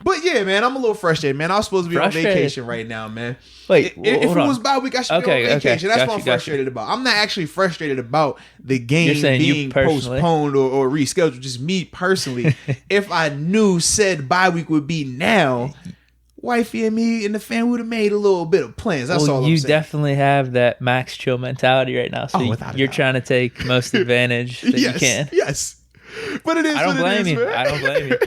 But yeah, man, I'm a little frustrated, man. I was supposed to be on vacation right now, man. Wait, if it was bye week, I should be on vacation. That's what I'm frustrated about. I'm not actually frustrated about the game being postponed or rescheduled. Just me personally. If I knew said bye week would be now, wifey and me and the fam would have made a little bit of plans. That's all I'm saying. You definitely have that max chill mentality right now. So you're trying to take most advantage that you can. Yes. But it is. I don't blame you. I don't blame you.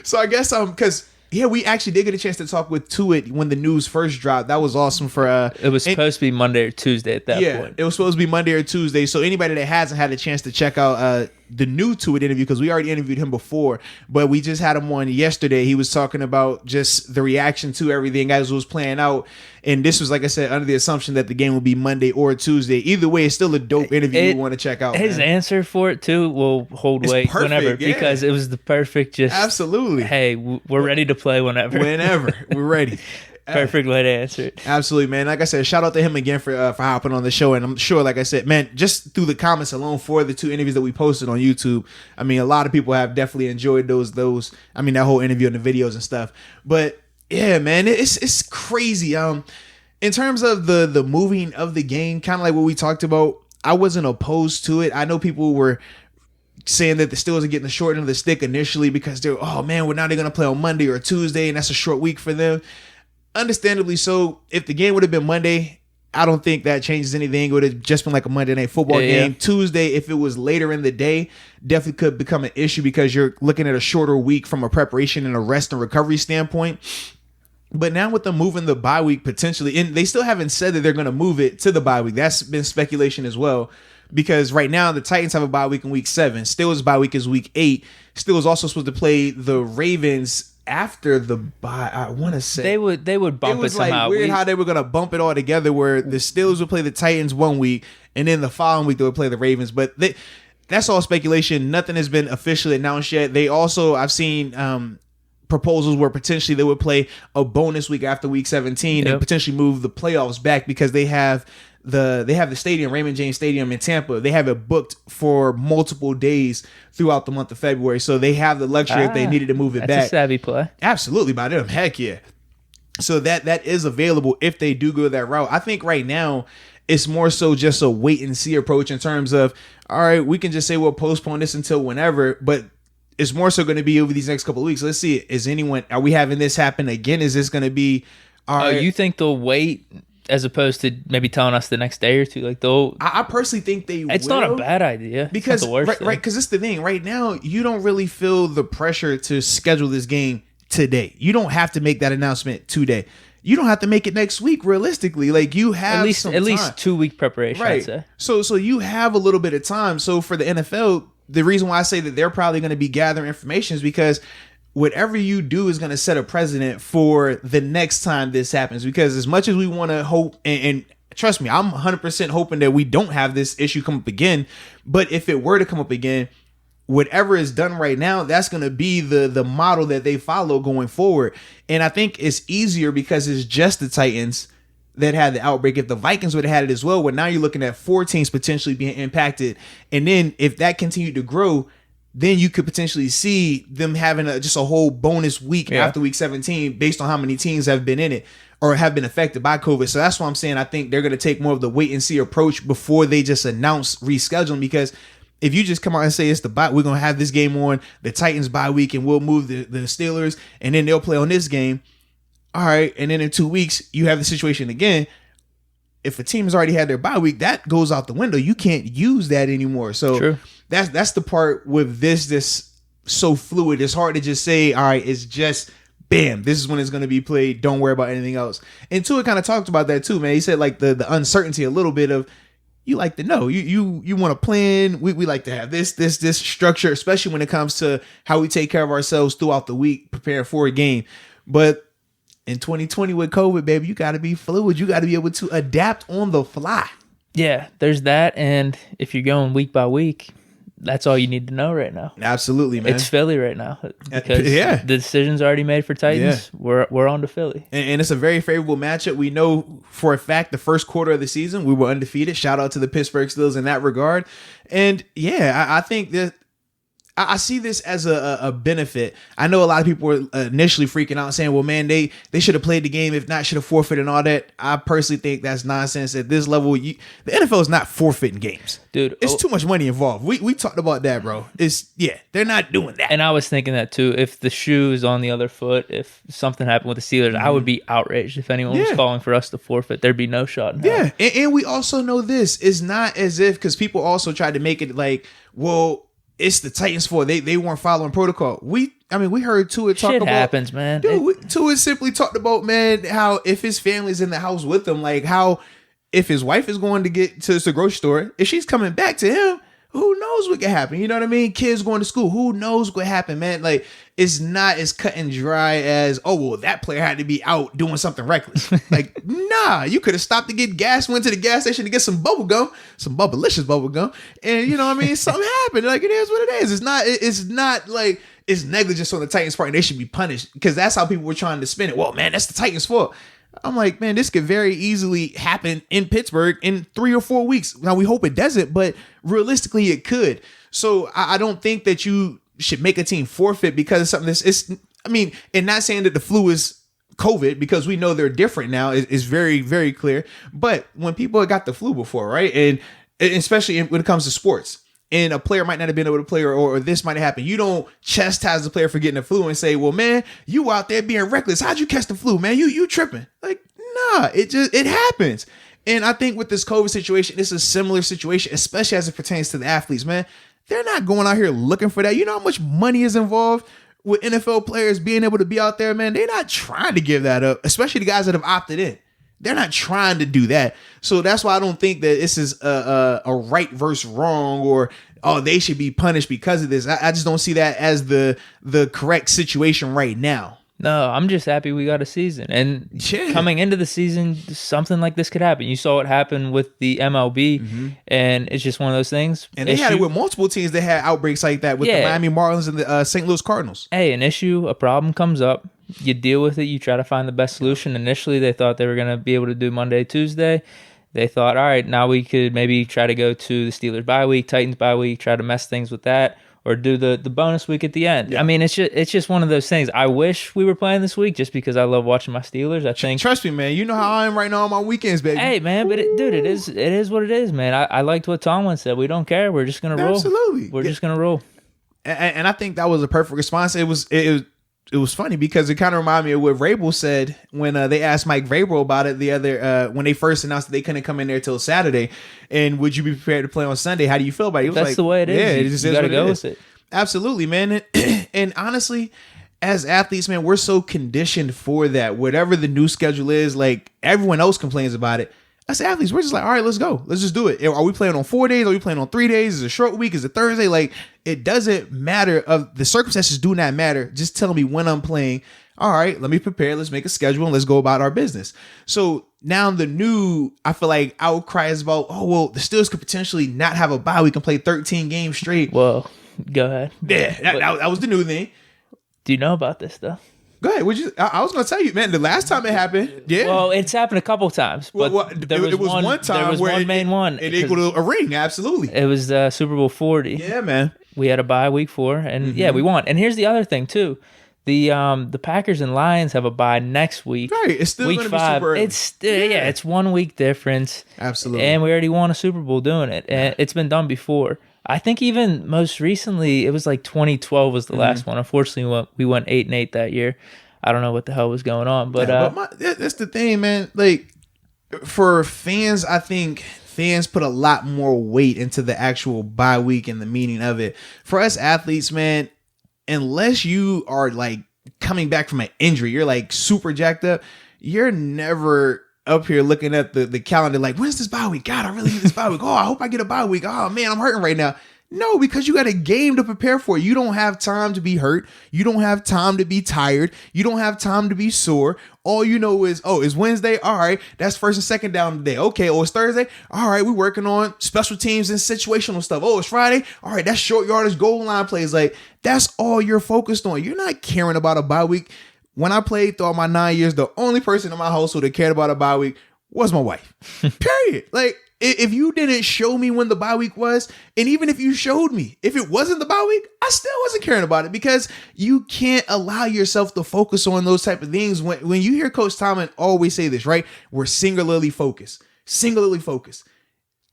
So I guess because we actually did get a chance to talk with Tua when the news first dropped. That was awesome for it was supposed to be Monday or Tuesday at that point. It was supposed to be Monday or Tuesday. So anybody that hasn't had a chance to check out the new Tua interview, because we already interviewed him before, but we just had him on yesterday. He was talking about just the reaction to everything as it was playing out. And this was, like I said, under the assumption that the game will be Monday or Tuesday. Either way, it's still a dope interview you want to check out. His answer for it, too, will hold weight whenever. Because it was the perfect absolutely. Hey, we're ready to play whenever. Whenever. We're ready. Perfect way to answer it. Absolutely, man. Like I said, shout out to him again for hopping on the show. And I'm sure, like I said, man, just through the comments alone for the 2 interviews that we posted on YouTube, I mean, a lot of people have definitely enjoyed those. I mean, that whole interview and the videos and stuff. But yeah, man, it's crazy. In terms of the moving of the game, kind of like what we talked about, I wasn't opposed to it. I know people were saying that the Steelers are getting the short end of the stick initially because they're, oh man, now they're going to play on Monday or Tuesday, and that's a short week for them. Understandably so. If the game would have been Monday, I don't think that changes anything. It would have just been like a Monday Night Football game. Yeah. Tuesday, if it was later in the day, definitely could become an issue because you're looking at a shorter week from a preparation and a rest and recovery standpoint. But now with them moving the bye week potentially, and they still haven't said that they're going to move it to the bye week. That's been speculation as well. Because right now the Titans have a bye week in week 7. Steelers' bye week is week 8. Steelers also supposed to play the Ravens after the bye. I want to say they would bump it somehow. It was like weird how they were going to bump it all together where the Steelers would play the Titans one week and then the following week they would play the Ravens. But that's all speculation. Nothing has been officially announced yet. They also, I've seen proposals where potentially they would play a bonus week after week 17 and potentially move the playoffs back because they have the stadium, Raymond James Stadium in Tampa. They have it booked for multiple days throughout the month of February. So they have the luxury if they needed to move it back. That's a savvy play. Absolutely, by them. Heck yeah. So that is available if they do go that route. I think right now it's more so just a wait and see approach in terms of, all right, we can just say we'll postpone this until whenever, but it's more so going to be over these next couple of weeks. Let's see. Are we having this happen again? Is this going to be? You think they'll wait as opposed to maybe telling us the next day or two? Like I personally think they. It's not a bad idea because the worst right. Because it's the thing. Right now, you don't really feel the pressure to schedule this game today. You don't have to make that announcement today. You don't have to make it next week. Realistically, like you have at least 2 week preparation. Right. I'd say. So you have a little bit of time. So for the NFL. The reason why I say that they're probably going to be gathering information is because whatever you do is going to set a precedent for the next time this happens. Because as much as we want to hope, and trust me, I'm 100% hoping that we don't have this issue come up again. But if it were to come up again, whatever is done right now, that's going to be the model that they follow going forward. And I think it's easier because it's just the Titans that had the outbreak. If the Vikings would have had it as well, now you're looking at 4 teams potentially being impacted. And then if that continued to grow, then you could potentially see them having just a whole bonus week after week 17 based on how many teams have been in it or have been affected by COVID. So that's why I'm saying I think they're going to take more of the wait and see approach before they just announce rescheduling. Because if you just come out and say it's the bye, we're going to have this game on the Titans bye week and we'll move the Steelers and then they'll play on this game. All right, and then in 2 weeks, you have the situation again. If a team has already had their bye week, that goes out the window. You can't use that anymore. So True. That's the part with this so fluid. It's hard to just say, all right, it's just bam, this is when it's going to be played. Don't worry about anything else. And Tua kind of talked about that too, man. He said like the uncertainty a little bit of, you like to know, you want to plan. We like to have this structure, especially when it comes to how we take care of ourselves throughout the week, preparing for a game. But in 2020 with COVID, baby, you got to be fluid. You got to be able to adapt on the fly. Yeah, there's that. And if you're going week by week, that's all you need to know right now. Absolutely, man. It's Philly right now because the decision's already made for Titans. Yeah. We're on to Philly. And it's a very favorable matchup. We know for a fact the first quarter of the season, we were undefeated. Shout out to the Pittsburgh Steelers in that regard. And yeah, I think that I see this as a benefit. I know a lot of people were initially freaking out saying, well, man, they should have played the game. If not, should have forfeited and all that. I personally think that's nonsense. At this level, the NFL is not forfeiting games. Dude, it's too much money involved. We talked about that, bro. They're not doing that. And I was thinking that too. If the shoe is on the other foot, if something happened with the Steelers, I would be outraged if anyone was calling for us to forfeit. There'd be no shot in hell. Yeah, and we also know this is not as if, because people also tried to make it like, well, it's the Titans' fault. They weren't following protocol. We heard Tua talk about. Shit happens, man. Dude, Tua simply talked about, man, how if his family's in the house with him, like how if his wife is going to get to the grocery store, if she's coming back to him, who knows what could happen? You know what I mean? Kids going to school, who knows what happened, man? Like, it's not as cut and dry as, oh, well, that player had to be out doing something reckless. Like, nah, you could have stopped to get gas, went to the gas station to get some bubble gum, some bubblicious bubble gum, and you know what I mean? Something happened. Like, it is what it is. It's not like it's negligence on the Titans' part and they should be punished, because that's how people were trying to spin it. Well, man, that's the Titans' fault. I'm like, man, this could very easily happen in Pittsburgh in 3 or 4 weeks. Now, we hope it doesn't, but realistically, it could. So I don't think that you should make a team forfeit because of something and not saying that the flu is COVID, because we know they're different now, is very, very clear. But when people got the flu before, right? And especially when it comes to sports, and a player might not have been able to play, or this might happen. You don't chastise the player for getting the flu and say, well, man, you out there being reckless. How'd you catch the flu, man? You tripping. Like, nah, it happens. And I think with this COVID situation, it's a similar situation, especially as it pertains to the athletes, man. They're not going out here looking for that. You know how much money is involved with NFL players being able to be out there, man? They're not trying to give that up, especially the guys that have opted in. They're not trying to do that. So that's why I don't think that this is a right versus wrong, or, oh, they should be punished because of this. I just don't see that as the correct situation right now. No, I'm just happy we got a season. And coming into the season, something like this could happen. You saw what happened with the MLB, and it's just one of those things. And they had it with multiple teams that had outbreaks like that with the Miami Marlins and the St. Louis Cardinals. Hey, a problem comes up. You deal with it. You try to find the best solution. Initially, they thought they were going to be able to do Monday, Tuesday. They thought, all right, now we could maybe try to go to the Steelers bye week, Titans bye week, try to mess things with that, or do the bonus week at the end. Yeah. I mean, it's just one of those things. I wish we were playing this week just because I love watching my Steelers. I think. Trust me, man. You know how I am right now on my weekends, baby. Hey, man, but it is what it is, man. I liked what Tomlin said. We don't care. We're just gonna roll. Absolutely, we're just gonna roll. And I think that was a perfect response. It was funny because it kind of reminded me of what Vrabel said when they asked Mike Vrabel about it the other when they first announced that they couldn't come in there till Saturday. And would you be prepared to play on Sunday? How do you feel about it? He was That's like, the way it is. Yeah, it just you is gotta what go it is. with it. Absolutely, man. And honestly, as athletes, man, we're so conditioned for that. Whatever the new schedule is, like everyone else complains about it. As athletes, we're just like, all right, let's go. Let's just do it. Are we playing on 4 days? Are we playing on 3 days? Is it a short week? Is it Thursday? Like, it doesn't matter. The circumstances do not matter. Just tell me when I'm playing. All right, let me prepare. Let's make a schedule and let's go about our business. So now I feel like outcry is about, oh, well, the Steelers could potentially not have a bye. We can play 13 games straight. Well, go ahead. Yeah, that was the new thing. Do you know about this stuff? Go ahead. I was going to tell you, man, the last time it happened, yeah. Well, it's happened a couple times. But it was one time there was where one main one. It equaled a ring, absolutely. It was Super Bowl 40. Yeah, man. We had a bye week 4, and we won. And here's the other thing, too. The Packers and Lions have a bye next week. Right, it's still week going to 5. Be super early. It's 1 week difference. Absolutely. And we already won a Super Bowl doing it. And it's been done before. I think even most recently, it was like 2012 was the last one. Unfortunately, we went 8-8 that year. I don't know what the hell was going on, but that's the thing, man. Like for fans, I think fans put a lot more weight into the actual bye week and the meaning of it. For us athletes, man, unless you are like coming back from an injury, you're like super jacked up, you're never up here looking at the calendar like, when's this bye week? God, I really need this bye week. Oh, I hope I get a bye week. Oh man, I'm hurting right now. No, because you got a game to prepare for. You don't have time to be hurt. You don't have time to be tired. You don't have time to be sore. All you know is, oh, it's Wednesday. All right, that's first and second down today. Okay, oh, it's Thursday. All right, we're working on special teams and situational stuff. Oh, it's Friday. All right, that's short yardage, goal line plays. Like, that's all you're focused on. You're not caring about a bye week. When I played throughout my 9 years, the only person in my household that cared about a bye week was my wife. Period. Like, If you didn't show me when the bye week was, and even if you showed me, if it wasn't the bye week, I still wasn't caring about it because you can't allow yourself to focus on those type of things. When you hear Coach Tomlin always say this, right? We're singularly focused. Singularly focused.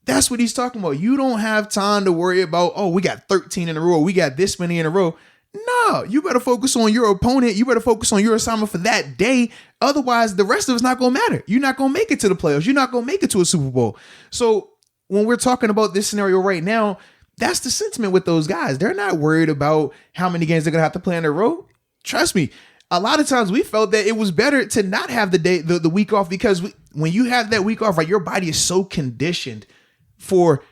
That's what he's talking about. You don't have time to worry about, oh, we got 13 in a row. We got this many in a row. No, you better focus on your opponent. You better focus on your assignment for that day. Otherwise, the rest of it's not going to matter. You're not going to make it to the playoffs. You're not going to make it to a Super Bowl. So when we're talking about this scenario right now, that's the sentiment with those guys. They're not worried about how many games they're going to have to play in a row. Trust me, a lot of times we felt that it was better to not have the week off because when you have that week off, right, your body is so conditioned for,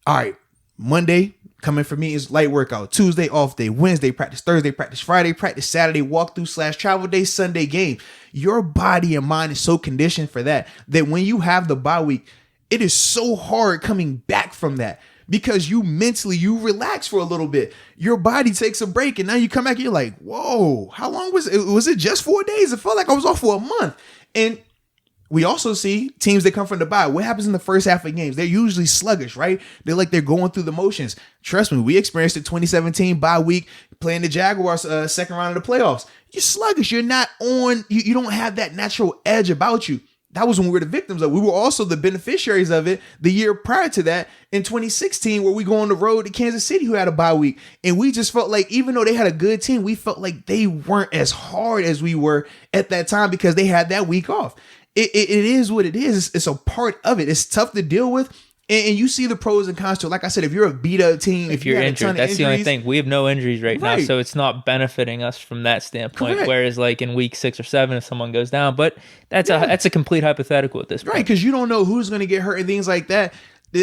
all right, Monday, coming for me is light workout. Tuesday, off day. Wednesday, practice. Thursday, practice. Friday, practice. Saturday, walkthrough / travel day. Sunday, game. Your body and mind is so conditioned for that when you have the bye week, it is so hard coming back from that because you relax for a little bit. Your body takes a break and now you come back and you're like, whoa, how long was it? Was it just 4 days? It felt like I was off for a month. And we also see teams that come from the bye. What happens in the first half of games? They're usually sluggish, right? They're going through the motions. Trust me, we experienced it 2017 bye week playing the Jaguars second round of the playoffs. You're sluggish. You're not on. You don't have that natural edge about you. That was when we were the victims of it. We were also the beneficiaries of it the year prior to that in 2016, where we go on the road to Kansas City, who had a bye week. And we just felt like, even though they had a good team, we felt like they weren't as hard as we were at that time because they had that week off. It is what it is. It's a part of it. It's tough to deal with. And you see the pros and cons to it. Like I said, if you're a beat up team, if you're injured, that's the only thing. We have no injuries right now, so it's not benefiting us from that standpoint. Correct. Whereas like in week 6 or 7, if someone goes down, but that's a complete hypothetical at this point. Right, because you don't know who's going to get hurt and things like that.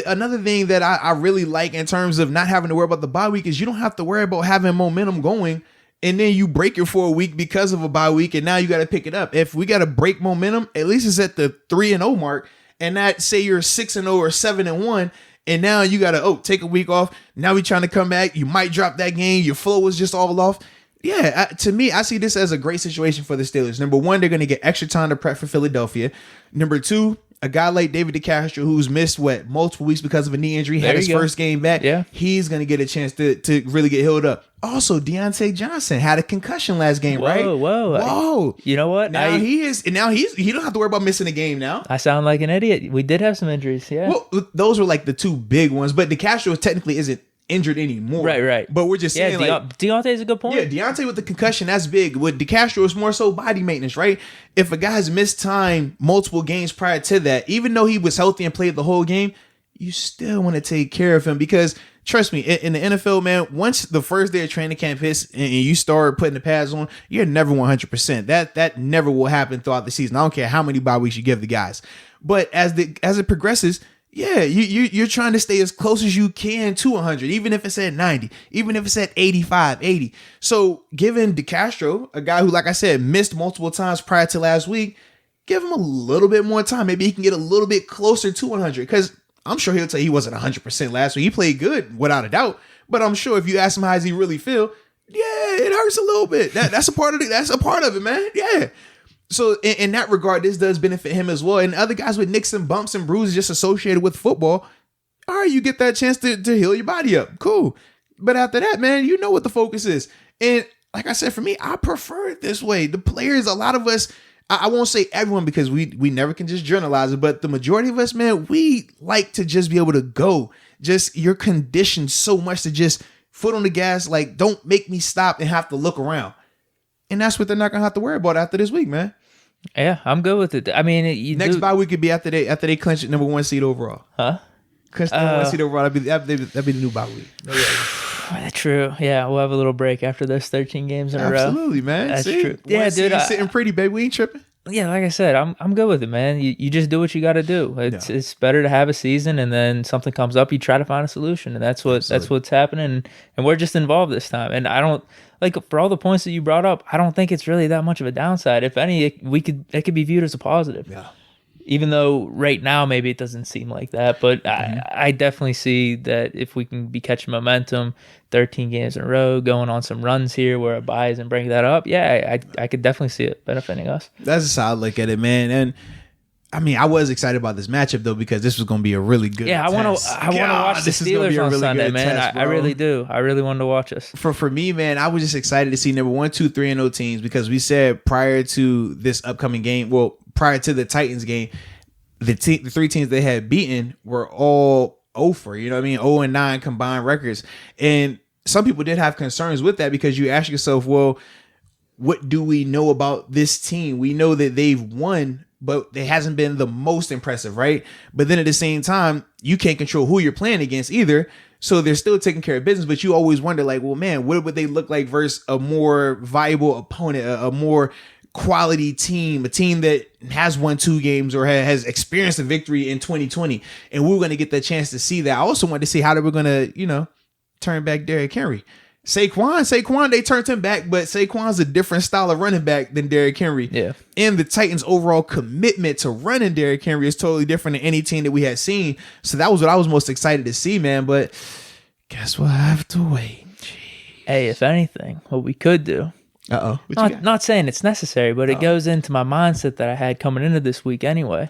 Another thing that I really like in terms of not having to worry about the bye week is you don't have to worry about having momentum going and then you break it for a week because of a bye week, and now you got to pick it up. If we got to break momentum, at least it's at the 3-0 mark, and not say you're 6-0 or 7-1, and now you got to take a week off. Now we trying to come back. You might drop that game. Your flow was just all off. Yeah, to me, I see this as a great situation for the Steelers. Number one, they're going to get extra time to prep for Philadelphia. Number two, a guy like David DeCastro, who's missed multiple weeks because of a knee injury, had his first game back. Yeah, he's going to get a chance to really get healed up. Also, Deontay Johnson had a concussion last game, right? Whoa! You know what? Now he don't have to worry about missing a game now. I sound like an idiot. We did have some injuries, yeah. Well, those were like the two big ones, but DeCastro technically isn't injured anymore. Right. But we're just saying, Deontay's a good point. Yeah, Deontay with the concussion, that's big. With DeCastro, it's more so body maintenance, right? If a guy's missed time multiple games prior to that, even though he was healthy and played the whole game, you still want to take care of him because trust me, in the NFL, man, once the first day of training camp hits and you start putting the pads on, you're never 100%. That never will happen throughout the season. I don't care how many bye weeks you give the guys. But as it progresses, yeah, you're trying to stay as close as you can to 100, even if it's at 90, even if it's at 85, 80. So giving DeCastro, a guy who, like I said, missed multiple times prior to last week, give him a little bit more time. Maybe he can get a little bit closer to 100 because I'm sure he'll tell you he wasn't 100% last week. He played good without a doubt, but I'm sure if you ask him how does he really feel, yeah, it hurts a little bit. That's a part of it. That's a part of it, man. Yeah. So in that regard, this does benefit him as well. And other guys with nicks and bumps and bruises just associated with football, all right, you get that chance to heal your body up. Cool. But after that, man, you know what the focus is. And like I said, for me, I prefer it this way. The players, a lot of us, I won't say everyone because we never can just generalize it, but the majority of us, man, we like to just be able to go. Just you're conditioned so much to just foot on the gas, like don't make me stop and have to look around. And that's what they're not gonna have to worry about after this week, man. Yeah, I'm good with it. I mean, next bye week could be after they clinch it number 1 seed overall. Huh? Clinch number 1 seed overall. That'd be the new bye week. That's true. Yeah, we'll have a little break after those 13 games in a row. Absolutely, man. That's true. Yeah, dude, sitting pretty, baby. We ain't tripping. Yeah, like I said, I'm good with it, man. You just do what you got to do. It's better to have a season, and then something comes up, you try to find a solution, and that's what's happening. And we're just involved this time. And I don't for all the points that you brought up, I don't think it's really that much of a downside. If any, it could be viewed as a positive. Yeah. Even though right now maybe it doesn't seem like that, but I definitely see that if we can be catching momentum, 13 games in a row, going on some runs here where a bye isn't breaking that up, yeah, I could definitely see it benefiting us. That's just how I look at it, man. And I mean, I was excited about this matchup though because this was going to be a really good. Yeah, I want to watch the Steelers on Sunday, man. I really do. I really wanted to watch this. For me, man, I was just excited to see number 1, 2, 3-0 teams because we said prior to this upcoming game, well, prior to the Titans game, the 3 teams they had beaten were all over. You know what I mean? 0-9 combined records, and some people did have concerns with that because you ask yourself, well, what do we know about this team? We know that they've won, but it hasn't been the most impressive, right? But then at the same time, you can't control who you're playing against either. So they're still taking care of business, but you always wonder like, well, man, what would they look like versus a more viable opponent, a more quality team, a team that has won 2 games or has experienced a victory in 2020. And we're going to get the chance to see that. I also wanted to see how they were going to, turn back Derrick Henry. Saquon, they turned him back, but Saquon's a different style of running back than Derrick Henry. Yeah. And the Titans' overall commitment to running Derrick Henry is totally different than any team that we had seen. So that was what I was most excited to see, man. But guess we'll have to wait. Jeez. Hey, if anything, what we could do. Not saying it's necessary, but it goes into my mindset that I had coming into this week anyway.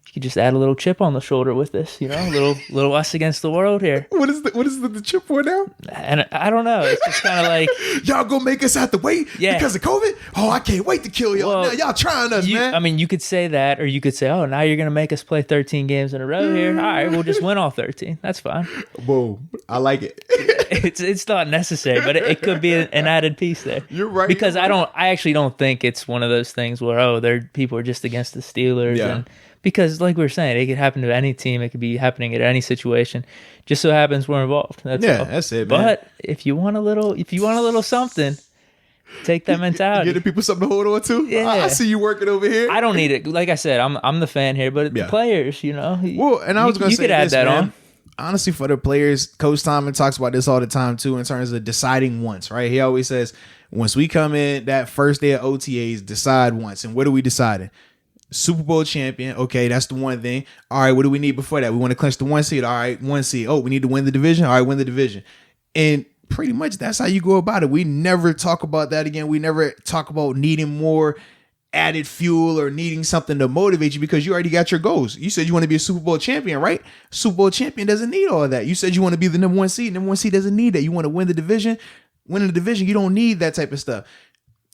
You could just add a little chip on the shoulder with this, little us against the world here. What is the chip for now? And I don't know. It's just kind of like y'all gonna make us have to wait because of COVID. Oh, I can't wait to kill y'all. Well, now y'all trying us, man. I mean, you could say that, or you could say, oh, now you're gonna make us play 13 games in a row here. All right, we'll just win all 13. That's fine. Boom. I like it. It's not necessary, but it could be an added piece there. You're right. Because I actually don't think it's one of those things where people are just against the Steelers and. Because, like we were saying, it could happen to any team. It could be happening at any situation. Just so happens we're involved. That's all. That's it, man. But if you want a little something, take that mentality. Get the people something to hold on to. Yeah. I see you working over here. I don't need it. Like I said, I'm the fan here, but the players, Well, and I was going to say, you could add that on. Honestly, for the players, Coach Tomlin talks about this all the time too, in terms of deciding once. Right? He always says, once we come in that first day of OTAs, decide once. And what are we deciding? Super Bowl champion. Okay, that's the one thing. All right, what do we need before that? We want to clinch the 1 seed. All right, 1 seed. Oh, we need to win the division. All right, win the division. And pretty much that's how you go about it. We never talk about that again. We never talk about needing more added fuel or needing something to motivate you because you already got your goals. You said you want to be a Super Bowl champion, right? Super Bowl champion doesn't need all of that. You said you want to be the number 1 seed. Number 1 seed doesn't need that. You want to win the division. Winning the division, you don't need that type of stuff.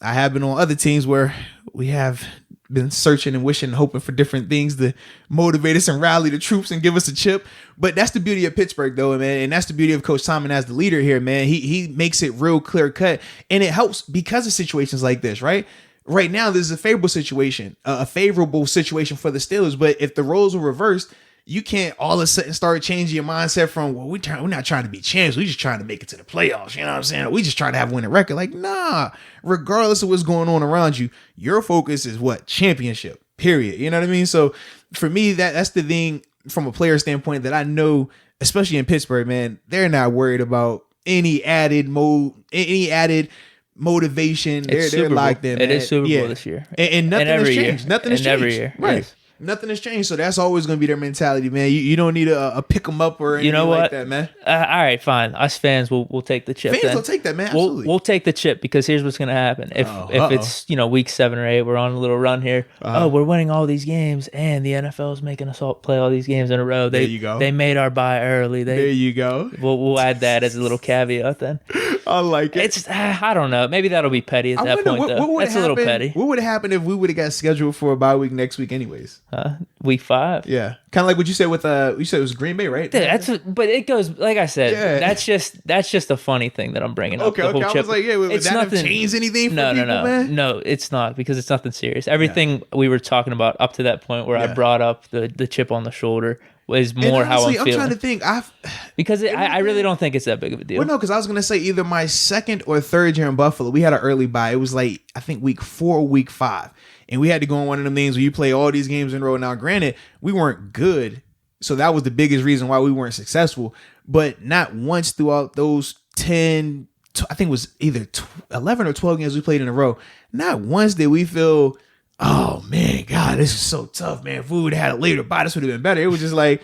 I have been on other teams where we have been searching and wishing and hoping for different things to motivate us and rally the troops and give us a chip. But that's the beauty of Pittsburgh, though, man. And that's the beauty of Coach Tomlin as the leader here, man. He makes it real clear cut. And it helps because of situations like this, right? Right now, this is a favorable situation for the Steelers. But if the roles were reversed, you can't all of a sudden start changing your mindset from, well, we're not trying to be champs. We're just trying to make it to the playoffs. You know what I'm saying? We just trying to have a winning record. Like, nah, regardless of what's going on around you, your focus is what? Championship, period. You know what I mean? So for me, that's the thing from a player standpoint that I know, especially in Pittsburgh, man, they're not worried about any added motivation. They're locked in, man. It is Super Bowl this year. And nothing has changed. Nothing has changed. Every year. Right. Yes. Nothing has changed, so that's always going to be their mentality, man. You don't need a pick 'em up or anything like that, man. All right, fine. Us fans will take the chip. Fans will take that, man. Absolutely. We'll take the chip because here's what's going to happen. If it's week 7 or 8, we're on a little run here. We're winning all these games, and the NFL is making us all play all these games in a row. There you go. They made our bye early. There you go. We'll add that as a little caveat then. I like it. It's I don't know. Maybe that'll be petty at that point, though. That's a little petty. What would have happened if we would have got scheduled for a bye week next week, anyways? Week 5. Yeah, kind of like what you said with you said it was Green Bay, right? But it goes like I said. Yeah. That's just a funny thing that I'm bringing up. Okay. I was like, yeah, would that have changed anything for people, man? No, it's not because it's nothing serious. Everything we were talking about up to that point where I brought up the chip on the shoulder is more honestly, how I'm feeling. I'm trying to think. Because I really don't think it's that big of a deal. Well, no, because I was going to say either my second or third year in Buffalo, we had an early bye. It was like, I think week 4 or week 5. And we had to go on one of them things where you play all these games in a row. Now, granted, we weren't good. So that was the biggest reason why we weren't successful. But not once throughout those 10, I think it was either 11 or 12 games we played in a row. Not once did we feel, oh, man, God, this is so tough, man. If we would have had a later bye, this would have been better. It was just like,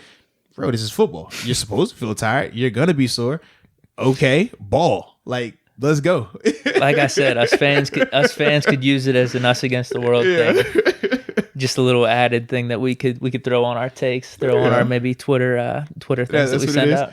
bro, this is football. You're supposed to feel tired. You're going to be sore. Okay, ball. Like, let's go. Like I said, us fans could use it as an us against the world thing. Just a little added thing that we could throw on our takes, throw on our maybe Twitter things that we send out.